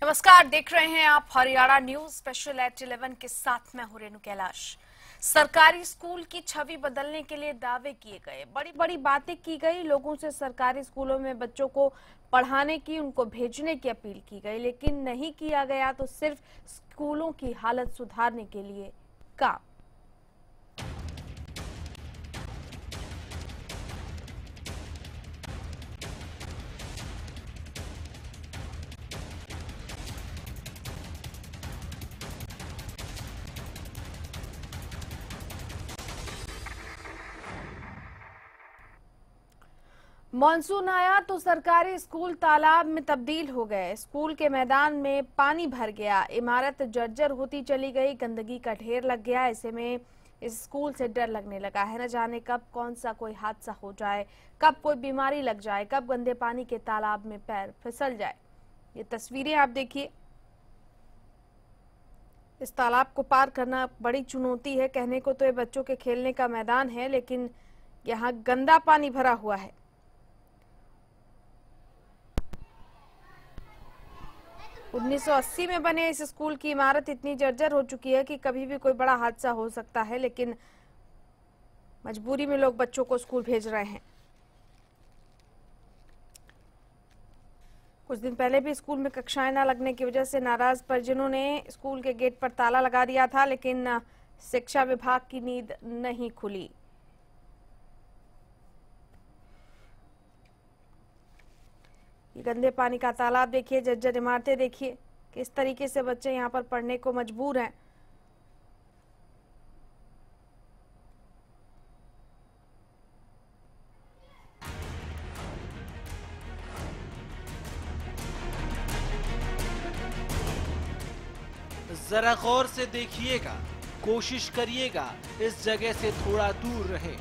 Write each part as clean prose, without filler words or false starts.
नमस्कार, देख रहे हैं आप हरियाणा न्यूज स्पेशल एट 11 के साथ। मैं हूं रेणु कैलाश। सरकारी स्कूल की छवि बदलने के लिए दावे किए गए, बड़ी बड़ी बातें की गई, लोगों से सरकारी स्कूलों में बच्चों को पढ़ाने की, उनको भेजने की अपील की गई, लेकिन नहीं किया गया तो सिर्फ स्कूलों की हालत सुधारने के लिए काम। मॉनसून आया तो सरकारी स्कूल तालाब में तब्दील हो गए। स्कूल के मैदान में पानी भर गया, इमारत जर्जर होती चली गई, गंदगी का ढेर लग गया। ऐसे में इस स्कूल से डर लगने लगा है, न जाने कब कौन सा कोई हादसा हो जाए, कब कोई बीमारी लग जाए, कब गंदे पानी के तालाब में पैर फिसल जाए। ये तस्वीरें आप देखिए। इस तालाब को पार करना बड़ी चुनौती है। कहने को तो ये बच्चों के खेलने का मैदान है, लेकिन यहाँ गंदा पानी भरा हुआ है। उन्नीस 1980 में बने इस स्कूल की इमारत इतनी जर्जर हो चुकी है कि कभी भी कोई बड़ा हादसा हो सकता है, लेकिन मजबूरी में लोग बच्चों को स्कूल भेज रहे हैं। कुछ दिन पहले भी स्कूल में कक्षाएं न लगने की वजह से नाराज परिजनों ने स्कूल के गेट पर ताला लगा दिया था, लेकिन शिक्षा विभाग की नींद नहीं खुली। ये गंदे पानी का तालाब देखिए, जर्जर इमारतें देखिए, किस तरीके से बच्चे यहाँ पर पढ़ने को मजबूर हैं। जरा गौर से देखिएगा, कोशिश करिएगा इस जगह से थोड़ा दूर रहें।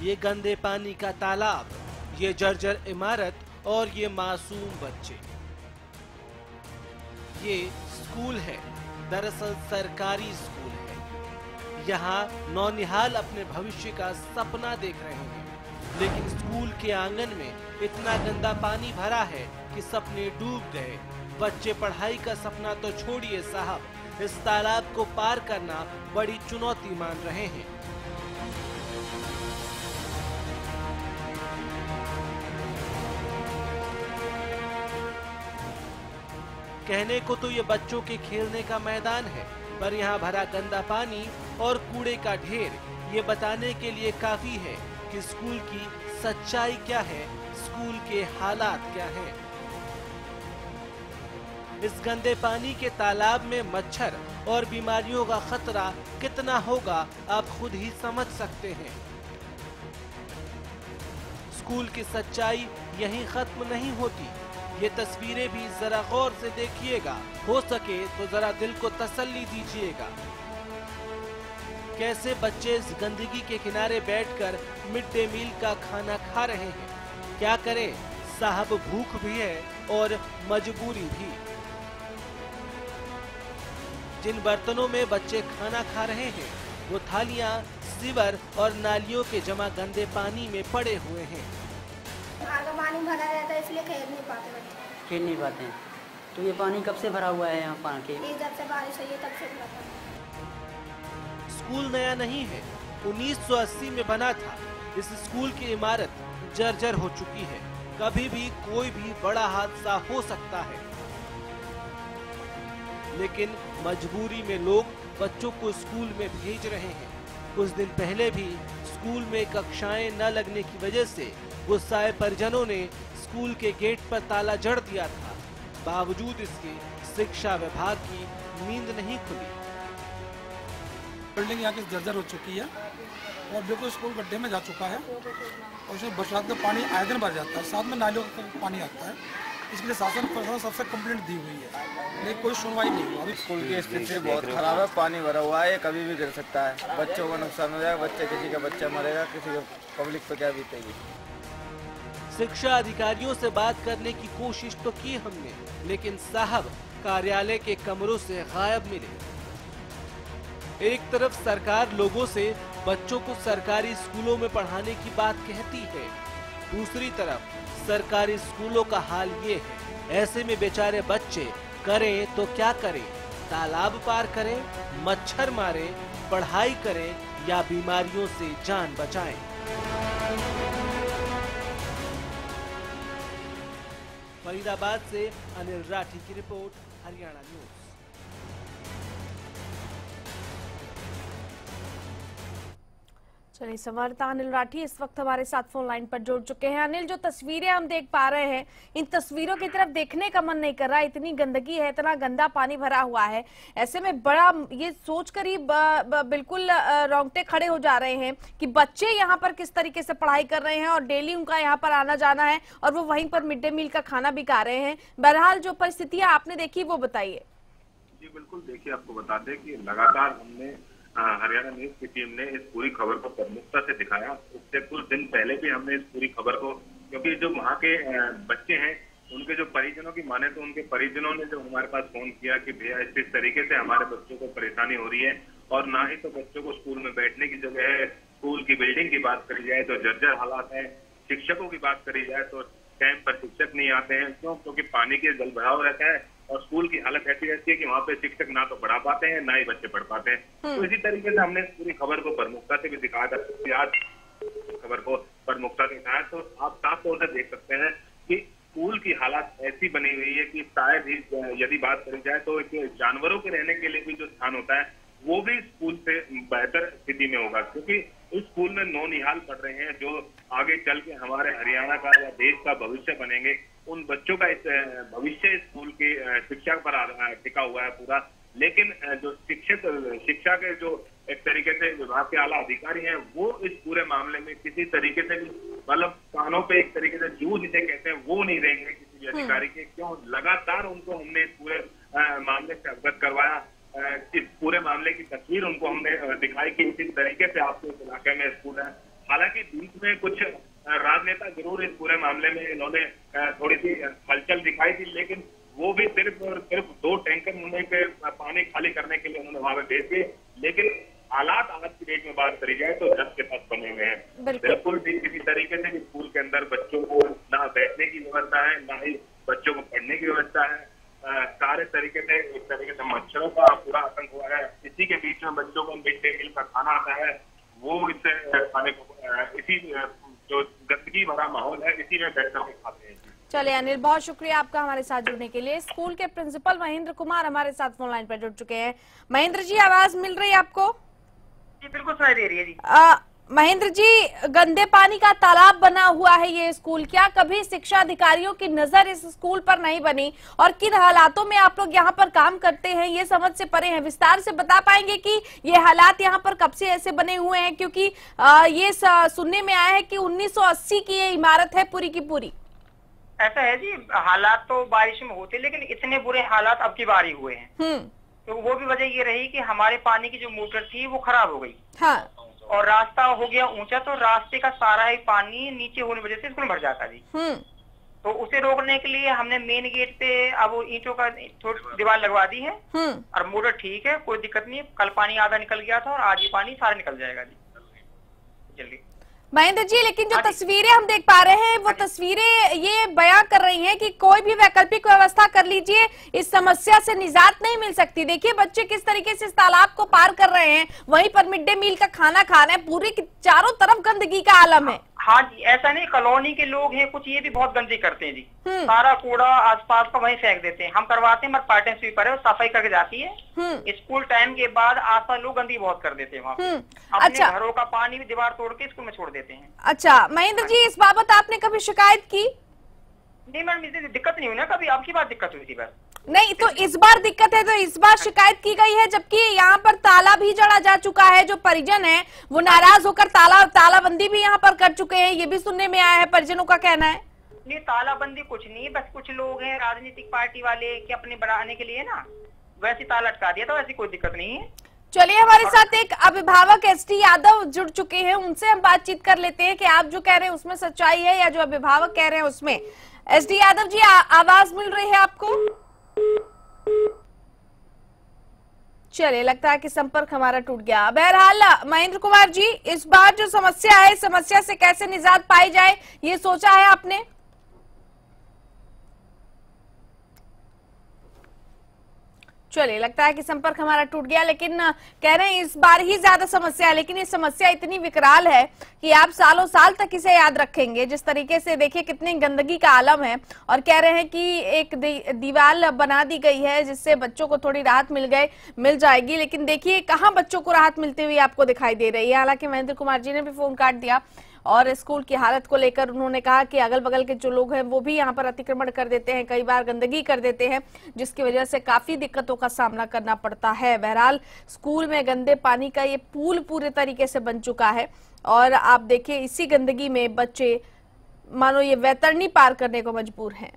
ये गंदे पानी का तालाब, ये जर्जर इमारत और ये मासूम बच्चे। ये स्कूल है, दरअसल सरकारी स्कूल है। यहाँ नौनिहाल अपने भविष्य का सपना देख रहे हैं, लेकिन स्कूल के आंगन में इतना गंदा पानी भरा है कि सपने डूब गए। बच्चे पढ़ाई का सपना तो छोड़िए साहब, इस तालाब को पार करना बड़ी चुनौती मान रहे हैं। कहने को तो ये बच्चों के खेलने का मैदान है, पर यहाँ भरा गंदा पानी और कूड़े का ढेर ये बताने के लिए काफी है कि स्कूल की सच्चाई क्या है, स्कूल के हालात क्या हैं। इस गंदे पानी के तालाब में मच्छर और बीमारियों का खतरा कितना होगा आप खुद ही समझ सकते हैं। स्कूल की सच्चाई यहीं खत्म नहीं होती। ये तस्वीरें भी जरा गौर से देखिएगा, हो सके तो जरा दिल को तसल्ली दीजिएगा। कैसे बच्चे इस गंदगी के किनारे बैठकर मिड डे मील का खाना खा रहे हैं। क्या करें साहब, भूख भी है और मजबूरी भी। जिन बर्तनों में बच्चे खाना खा रहे हैं वो थालियां सीवर और नालियों के जमा गंदे पानी में पड़े हुए हैं। आगे पानी भरा रहता है, इसलिए खेल नहीं पाते बच्चे। खेल नहीं पाते हैं। तो ये पानी कब से भरा हुआ है यहाँ पानी के? ये जब से बारिश हुई है तब से भरा है। स्कूल नया नहीं है, 1980 में बना था। इस स्कूल की इमारत जर्जर हो चुकी है, कभी भी कोई भी बड़ा हादसा हो सकता है। लेकिन मजबूरी में लोग बच्चों को स्कूल में भेज रहे हैं। कुछ दिन पहले भी स्कूल में कक्षाएं न लगने की वजह से गुस्साए परिजनों ने स्कूल के गेट पर ताला जड़ दिया था। बावजूद इसके शिक्षा विभाग की नींद नहीं खुली। बिल्डिंग यहाँ की जर्जर हो चुकी है और बिल्कुल स्कूल गड्ढे में जा चुका है और उसमें बरसात का पानी आए दिन भर जाता है, साथ में नालियों का पानी आता है। इसके लिए शासन प्रशासन सबसे कंप्लेंट दी हुई है, लेकिन कोई सुनवाई नहीं हुई। अभी स्कूल की स्थिति बहुत खराब है, पानी भरा हुआ है, कभी भी गिर सकता है, बच्चों को नुकसान हो जाएगा, किसी का बच्चा मरेगा, किसी का पब्लिक पे क्या बीतेगी। शिक्षा अधिकारियों से बात करने की कोशिश तो की हमने, लेकिन साहब कार्यालय के कमरों से गायब मिले। एक तरफ सरकार लोगों से बच्चों को सरकारी स्कूलों में पढ़ाने की बात कहती है, दूसरी तरफ सरकारी स्कूलों का हाल ये है। ऐसे में बेचारे बच्चे करें तो क्या करें? तालाब पार करें, मच्छर मारें, पढ़ाई करें या बीमारियों से जान बचाएं? फरीदाबाद से अनिल राठी की रिपोर्ट, हरियाणा न्यूज। चलिए, संवाददाता अनिल राठी इस वक्त हमारे साथ फोन लाइन पर जुड़ चुके हैं। अनिल, जो तस्वीरें हम देख पा रहे हैं, इन तस्वीरों की तरफ देखने का मन नहीं कर रहा। इतनी गंदगी है, इतना गंदा पानी भरा हुआ है। ऐसे में बड़ा ये सोचकर ही बिल्कुल रोंगटे खड़े हो जा रहे हैं कि बच्चे यहाँ पर किस तरीके से पढ़ाई कर रहे हैं और डेली उनका यहाँ पर आना जाना है और वो वहीं पर मिड डे मील का खाना भी खा रहे हैं। बहरहाल जो परिस्थितियां आपने देखी वो बताइए। जी बिल्कुल, देखिए आपको बता दें कि लगातार हमने हरियाणा न्यूज की टीम ने इस पूरी खबर को प्रमुखता से दिखाया। उससे कुछ दिन पहले भी हमने इस पूरी खबर को, क्योंकि जो वहाँ के बच्चे हैं उनके जो परिजनों की माने तो उनके परिजनों ने जो हमारे पास फोन किया कि भैया इस तरीके से हमारे बच्चों को परेशानी हो रही है और ना ही तो बच्चों को स्कूल में बैठने की जगह है, स्कूल की बिल्डिंग की बात करी जाए तो जर्जर हालात है, शिक्षकों की बात करी जाए तो टाइम पर शिक्षक नहीं आते हैं। क्यों? क्योंकि पानी के जल भराव रहता है और स्कूल की हालत ऐसी रहती है कि वहाँ पे शिक्षक ना तो पढ़ा पाते हैं ना ही बच्चे पढ़ पाते हैं। तो इसी तरीके से हमने पूरी खबर को प्रमुखता से भी दिखाया था। आज खबर को प्रमुखता से दिखाया तो आप साफ तौर से देख सकते हैं कि स्कूल की हालत ऐसी बनी हुई है कि शायद ही यदि बात करी जाए तो जानवरों के रहने के लिए भी जो स्थान होता है वो भी स्कूल से बेहतर स्थिति में होगा, क्योंकि इस स्कूल में नौनिहाल पढ़ रहे हैं जो आगे चल के हमारे हरियाणा का या देश का भविष्य बनेंगे। उन बच्चों का इस भविष्य स्कूल की शिक्षा पर टिका हुआ है पूरा। लेकिन जो शिक्षा के जो एक तरीके से विभाग के आला अधिकारी हैं वो इस पूरे मामले में किसी तरीके से मतलब कानों पे एक तरीके से जूझ जिसे कहते हैं वो नहीं रहेंगे किसी भी अधिकारी के। क्यों? लगातार उनको हमने इस पूरे मामले से अवगत करवाया, इस पूरे मामले की तस्वीर उनको हमने दिखाई कि इस तरीके से आपके इस इलाके में स्कूल है। हालांकि बीच में कुछ राजनेता जरूर इस पूरे मामले में इन्होंने थोड़ी सी हलचल दिखाई थी, लेकिन वो भी सिर्फ और सिर्फ 2 टैंकर उन्हें पे पानी खाली करने के लिए उन्होंने वहां पे भेज दिए। लेकिन हालात आज की डेट में बात करी जाए तो जब के पास बने हुए हैं। बिल्कुल भी किसी तरीके से भी स्कूल के अंदर बच्चों को ना बैठने की व्यवस्था है ना ही बच्चों को पढ़ने की व्यवस्था है। सारे तरीके से एक तरीके से मच्छरों का पूरा आतंक हुआ है। इसी के बीच में बच्चों को मिड डे मील का खाना आता है, वो इससे खाने को इसी जो गंदगी भरा माहौल है इसी में बैठ कर खाते हैं। चलिए अनिल, बहुत शुक्रिया आपका हमारे साथ जुड़ने के लिए। स्कूल के प्रिंसिपल महेंद्र कुमार हमारे साथ फोन लाइन पर जुड़ चुके हैं। महेंद्र जी, आवाज मिल रही है आपको? जी बिल्कुल सुनाई दे रही है जी। महेंद्र जी, गंदे पानी का तालाब बना हुआ है ये स्कूल, क्या कभी शिक्षा अधिकारियों की नजर इस स्कूल पर नहीं बनी और किन हालातों में आप लोग यहाँ पर काम करते हैं ये समझ से परे हैं? विस्तार से बता पाएंगे कि ये हालात यहाँ पर कब से ऐसे बने हुए हैं, क्योंकि ये सुनने में आया है कि 1980 की ये इमारत है पूरी की पूरी। ऐसा है जी, हालात तो बारिश में होते लेकिन इतने बुरे हालात अब की बार ही हुए हैं। तो वो भी वजह ये रही कि हमारे पानी की जो मोटर थी वो खराब हो गई। हाँ। और रास्ता हो गया ऊंचा तो रास्ते का सारा ही पानी नीचे होने की वजह से स्कूल भर जाता जी। तो उसे रोकने के लिए हमने मेन गेट पे अब ईंटों का दीवार लगवा दी है और मोटर ठीक है, कोई दिक्कत नहीं। कल पानी आधा निकल गया था और आज ये पानी सारा निकल जाएगा जी जल्दी। महेंद्र जी, लेकिन जो तस्वीरें हम देख पा रहे हैं वो तस्वीरें ये बयां कर रही हैं कि कोई भी वैकल्पिक व्यवस्था कर लीजिए, इस समस्या से निजात नहीं मिल सकती। देखिए बच्चे किस तरीके से इस तालाब को पार कर रहे हैं, वहीं पर मिड डे मील का खाना खा रहे हैं, पूरी चारों तरफ गंदगी का आलम है। हाँ जी, ऐसा नहीं, कॉलोनी के लोग हैं कुछ, ये भी बहुत गंदगी करते हैं जी। सारा कूड़ा आसपास का वहीं फेंक देते हैं। हम करवाते हैं, हमारे पार्ट टाइम स्वीपर है, सफाई करके जाती है। स्कूल टाइम के बाद आसपास लोग गंदगी बहुत कर देते हैं वहाँ पे। अपने घरों का पानी भी दीवार तोड़ के स्कूल में छोड़ देते हैं। अच्छा महेंद्र जी, इस बाबत आपने कभी शिकायत की? नहीं मैडम, इसे दिक्कत नहीं हुई ना कभी, आपकी बात दिक्कत हुई थी बस। नहीं तो इस बार दिक्कत है, तो इस बार शिकायत की गई है, जबकि यहाँ पर ताला भी जड़ा जा चुका है। जो परिजन है वो नाराज होकर तालाबंदी भी यहाँ पर कर चुके हैं, ये भी सुनने में आया है, परिजनों का कहना है। नहीं, तालाबंदी कुछ नहीं, बस कुछ लोग हैं राजनीतिक पार्टी वाले कि अपने बढ़ाने के लिए ना वैसे ताला अटका दिया था, वैसी कोई दिक्कत नहीं है। चलिए, हमारे साथ एक अभिभावक एसडी यादव जुड़ चुके हैं, उनसे हम बातचीत कर लेते हैं कि आप जो कह रहे हैं उसमें सच्चाई है या जो अभिभावक कह रहे हैं उसमें। एसडी यादव जी, आवाज मिल रही है आपको? चलिए, लगता है कि संपर्क हमारा टूट गया। बहरहाल महेंद्र कुमार जी, इस बार जो समस्या है, समस्या से कैसे निजात पाई जाए ये सोचा है आपने? चलिए, लगता है कि संपर्क हमारा टूट गया, लेकिन कह रहे हैं इस बार ही ज्यादा समस्या है, लेकिन ये समस्या इतनी विकराल है कि आप सालों साल तक इसे याद रखेंगे। जिस तरीके से देखिए कितनी गंदगी का आलम है, और कह रहे हैं कि एक दीवार बना दी गई है जिससे बच्चों को थोड़ी राहत मिल जाएगी, लेकिन देखिए कहाँ बच्चों को राहत मिलती हुई आपको दिखाई दे रही है। हालांकि महेंद्र कुमार जी ने भी फोन काट दिया और स्कूल की हालत को लेकर उन्होंने कहा कि अगल बगल के जो लोग हैं वो भी यहाँ पर अतिक्रमण कर देते हैं, कई बार गंदगी कर देते हैं, जिसकी वजह से काफी दिक्कतों का सामना करना पड़ता है। बहरहाल स्कूल में गंदे पानी का ये पूल पूरे तरीके से बन चुका है और आप देखिए इसी गंदगी में बच्चे मानो ये वैतरणी पार करने को मजबूर हैं।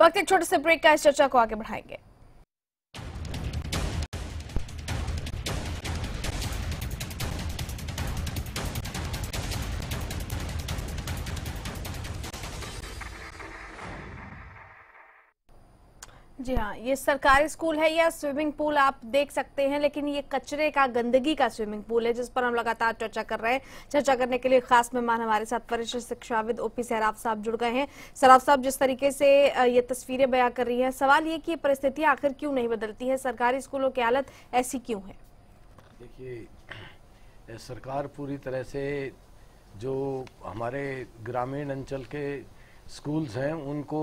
वक्त एक छोटे से ब्रेक का, इस चर्चा को आगे बढ़ाएंगे। जी हाँ, ये सरकारी स्कूल है या स्विमिंग पूल आप देख सकते हैं, लेकिन ये कचरे का, गंदगी का स्विमिंग पूल है जिस पर हम लगातार चर्चा कर रहे हैं। चर्चा करने के लिए खास मेहमान हमारे साथ वरिष्ठ शिक्षाविद ओपी सहराव साहब जुड़ गए हैं। सहराव साहब, जिस तरीके से ये तस्वीरें बयां कर रही हैं, सवाल ये कि ये परिस्थितियां आखिर क्यों नहीं बदलती है, सरकारी स्कूलों की हालत ऐसी क्यों है? देखिए, सरकार पूरी तरह से जो हमारे ग्रामीण अंचल के स्कूल्स हैं उनको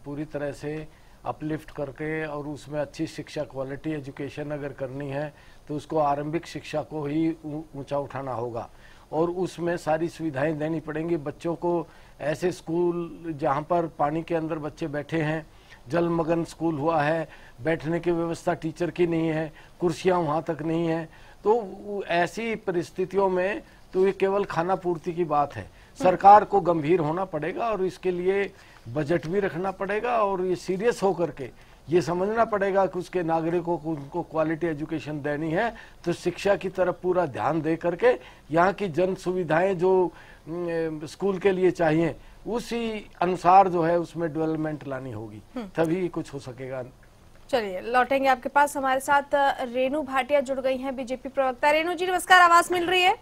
पूरी तरह से अपलिफ्ट करके और उसमें अच्छी शिक्षा, क्वालिटी एजुकेशन अगर करनी है तो उसको आरंभिक शिक्षा को ही ऊंचा उठाना होगा और उसमें सारी सुविधाएं देनी पड़ेंगी। बच्चों को ऐसे स्कूल जहां पर पानी के अंदर बच्चे बैठे हैं, जलमग्न स्कूल हुआ है, बैठने की व्यवस्था टीचर की नहीं है, कुर्सियां वहां तक नहीं है, तो ऐसी परिस्थितियों में तो ये केवल खाना पूर्ति की बात है। सरकार को गंभीर होना पड़ेगा और इसके लिए बजट भी रखना पड़ेगा और ये सीरियस होकर के ये समझना पड़ेगा कि उसके नागरिकों को उनको क्वालिटी एजुकेशन देनी है तो शिक्षा की तरफ पूरा ध्यान दे करके यहाँ की जन सुविधाएं जो स्कूल के लिए चाहिए उसी अनुसार जो है उसमें डेवलपमेंट लानी होगी, तभी कुछ हो सकेगा। चलिए, लौटेंगे आपके पास। हमारे साथ रेणु भाटिया जुड़ गई हैं, बीजेपी प्रवक्ता। रेणु जी नमस्कार, आवाज मिल रही है?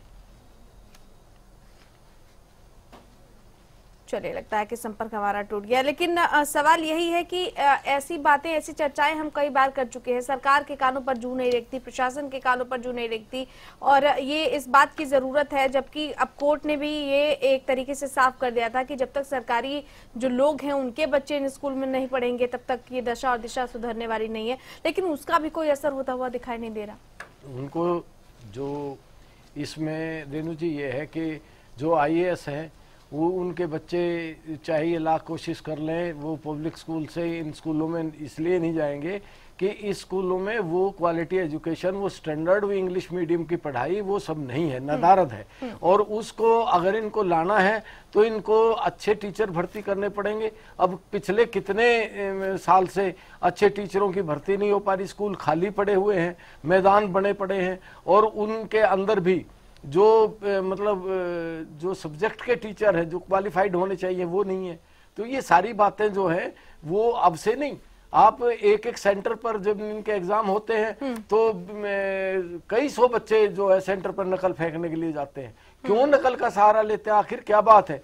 चलिए, लगता है कि संपर्क हमारा टूट गया, लेकिन सवाल यही है कि ऐसी बातें, ऐसी चर्चाएं हम कई बार कर चुके हैं। सरकार के कानों पर जू नहीं रेंगती, प्रशासन के कानों पर जू नहीं रेंगती और ये इस बात की जरूरत है, जबकि अब कोर्ट ने भी ये एक तरीके से साफ कर दिया था कि जब तक सरकारी जो लोग हैं उनके बच्चे इन स्कूल में नहीं पढ़ेंगे तब तक ये दशा और दिशा सुधरने वाली नहीं है, लेकिन उसका भी कोई असर होता हुआ दिखाई नहीं दे रहा। उनको जो इसमें रेणु जी ये है कि जो IAS हैं वो उनके बच्चे चाहे ये लाख कोशिश कर लें वो पब्लिक स्कूल से इन स्कूलों में इसलिए नहीं जाएंगे कि इस स्कूलों में वो क्वालिटी एजुकेशन, वो स्टैंडर्ड, वो इंग्लिश मीडियम की पढ़ाई वो सब नहीं है, नदारद है। और उसको अगर इनको लाना है तो इनको अच्छे टीचर भर्ती करने पड़ेंगे। अब पिछले कितने साल से अच्छे टीचरों की भर्ती नहीं हो पा रही, स्कूल खाली पड़े हुए हैं, मैदान बने पड़े हैं और उनके अंदर भी जो मतलब जो सब्जेक्ट के टीचर हैं जो क्वालिफाइड होने चाहिए वो नहीं है। तो ये सारी बातें जो है वो अब से नहीं, आप एक एक सेंटर पर जब इनके एग्जाम होते हैं तो कई सौ बच्चे जो है सेंटर पर नकल फेंकने के लिए जाते हैं। क्यों नकल का सहारा लेते हैं, आखिर क्या बात है?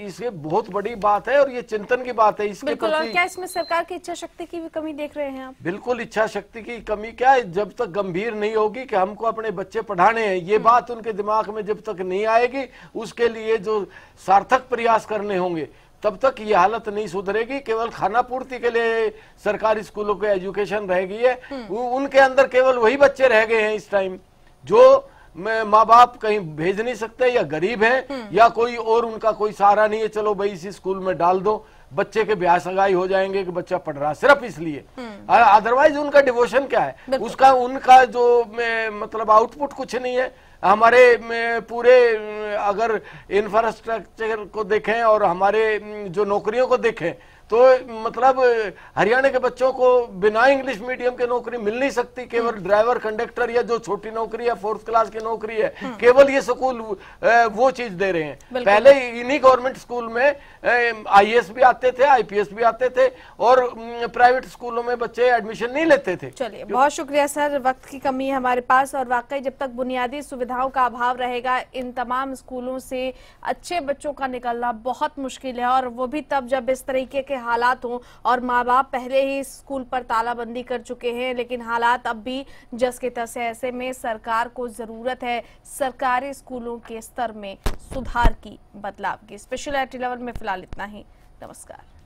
इसके बहुत बड़ी बात है और ये चिंतन की बात है। इसके प्रति क्या इसमें सरकार की इच्छा शक्ति की भी कमी देख रहे हैं आप? बिल्कुल, इच्छा शक्ति की कमी क्या है, जब तक गंभीर नहीं होगी कि हमको अपने बच्चे पढ़ाने हैं, ये बात उनके दिमाग में जब तक नहीं आएगी, उसके लिए जो सार्थक प्रयास करने होंगे तब तक ये हालत नहीं सुधरेगी। केवल खाना पूर्ति के लिए सरकारी स्कूलों की एजुकेशन रह गई है, उनके अंदर केवल वही बच्चे रह गए हैं इस टाइम जो माँ बाप कहीं भेज नहीं सकते, या गरीब हैं या कोई और उनका कोई सहारा नहीं है, चलो भाई इसी स्कूल में डाल दो, बच्चे के ब्याह सगाई हो जाएंगे कि बच्चा पढ़ रहा, सिर्फ इसलिए। अदरवाइज उनका डिवोशन क्या है, उसका उनका जो मतलब आउटपुट कुछ नहीं है। हमारे पूरे अगर इंफ्रास्ट्रक्चर को देखें और हमारे जो नौकरियों को देखें तो मतलब हरियाणा के बच्चों को बिना इंग्लिश मीडियम के नौकरी मिल नहीं सकती। केवल ड्राइवर, कंडक्टर या जो छोटी नौकरी है, 4th क्लास की नौकरी है, केवल ये स्कूल वो चीज दे रहे हैं। पहले इन्हीं गवर्नमेंट स्कूल में IAS भी आते थे, IPS भी आते थे और प्राइवेट स्कूलों में बच्चे एडमिशन नहीं लेते थे। चलिए, बहुत शुक्रिया सर, वक्त की कमी है हमारे पास और वाकई जब तक बुनियादी सुविधाओं का अभाव रहेगा इन तमाम स्कूलों से अच्छे बच्चों का निकलना बहुत मुश्किल है, और वो भी तब जब इस तरीके के हालात हों और माँ बाप पहले ही स्कूल पर तालाबंदी कर चुके हैं, लेकिन हालात अब भी जस के तस है। ऐसे में सरकार को जरूरत है सरकारी स्कूलों के स्तर में सुधार की, बदलाव की। स्पेशल एट 11 में फिलहाल इतना ही। नमस्कार।